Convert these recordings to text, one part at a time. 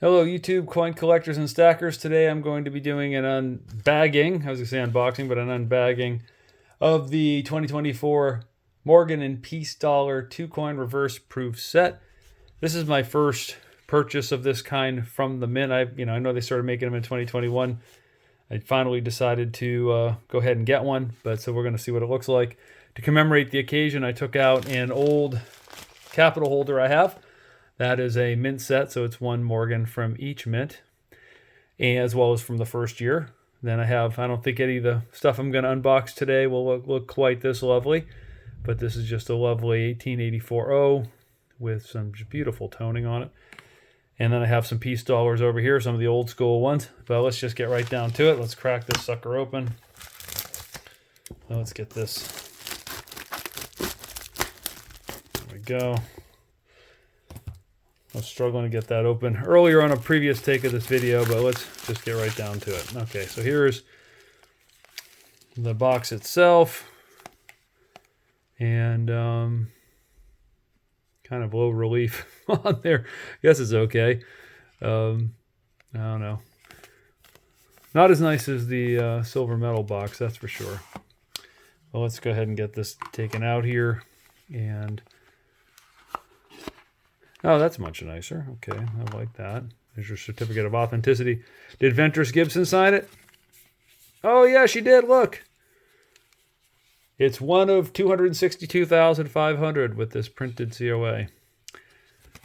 Hello YouTube coin collectors and stackers. Today I'm going to be doing an unbagging, I was going to say unboxing, but an unbagging of the 2024 Morgan and Peace Dollar 2-coin reverse proof set. This is my first purchase of this kind from the mint. I know they started making them in 2021. I finally decided to go ahead and get one, so we're going to see what it looks like. To commemorate the occasion, I took out an old capital holder I have. That is a mint set, so it's one Morgan from each mint, as well as from the first year. Then I don't think any of the stuff I'm going to unbox today will look quite this lovely, but this is just a lovely 1884 with some beautiful toning on it. And then I have some Peace dollars over here, some of the old school ones. But let's just get right down to it. Let's crack this sucker open. Well, let's get this. There we go. I was struggling to get that open earlier on a previous take of this video, but let's just get right down to it. Okay, so here's the box itself. And kind of low relief on there. I guess it's okay. I don't know. Not as nice as the silver metal box, that's for sure. Well, let's go ahead and get this taken out here. And oh, that's much nicer. Okay, I like that. There's your certificate of authenticity. Did Ventress Gibson sign it? Oh, yeah, she did. Look. It's one of 262,500 with this printed COA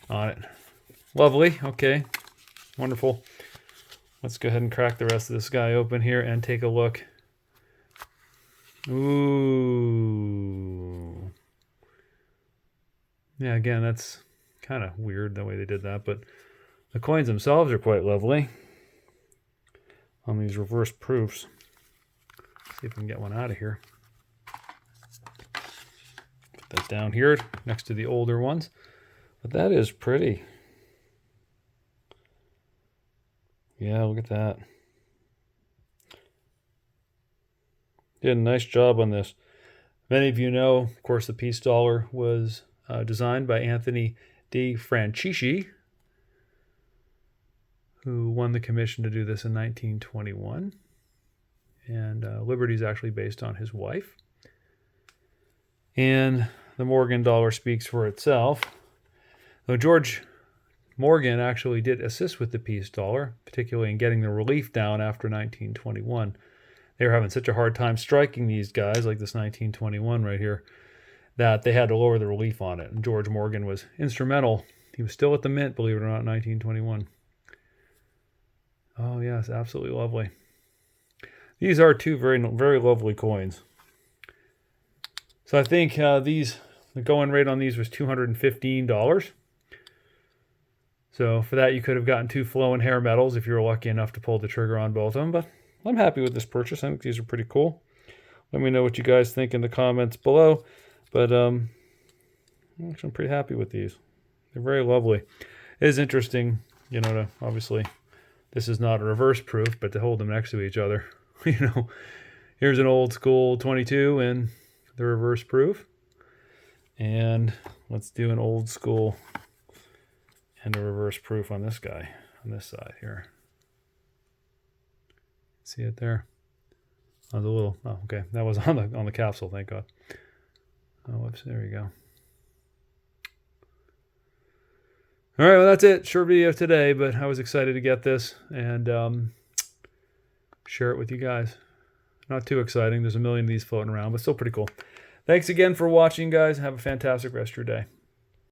on it. Lovely. Okay. Wonderful. Let's go ahead and crack the rest of this guy open here and take a look. Ooh. Yeah, again, that's kind of weird the way they did that, but the coins themselves are quite lovely on these reverse proofs. Let's see if we can get one out of here. Put that down here next to the older ones, but that is pretty. Yeah, look at that. Did a nice job on this. Many of you know, of course, the Peace Dollar was designed by Anthony Francisci, who won the commission to do this in 1921. And Liberty is actually based on his wife. And the Morgan dollar speaks for itself. Though George Morgan actually did assist with the Peace Dollar, particularly in getting the relief down after 1921. They were having such a hard time striking these guys, like this 1921 right here, that they had to lower the relief on it. And George Morgan was instrumental. He was still at the mint, believe it or not, in 1921. Oh, yes, absolutely lovely. These are two very, very lovely coins. So I think the going rate on these was $215. So for that, you could have gotten two flowing hair metals if you were lucky enough to pull the trigger on both of them. But I'm happy with this purchase. I think these are pretty cool. Let me know what you guys think in the comments below. But actually, I'm pretty happy with these. They're very lovely. It is interesting, obviously, this is not a reverse proof, but to hold them next to each other. Here's an old school 22 in the reverse proof. And let's do an old school and a reverse proof on this guy, on this side here. See it there? Oh, the little, oh, okay. That was on the capsule, thank God. Oh, whoops, there we go. All right, well, that's it. Short video today, but I was excited to get this and share it with you guys. Not too exciting. There's a million of these floating around, but still pretty cool. Thanks again for watching, guys. Have a fantastic rest of your day.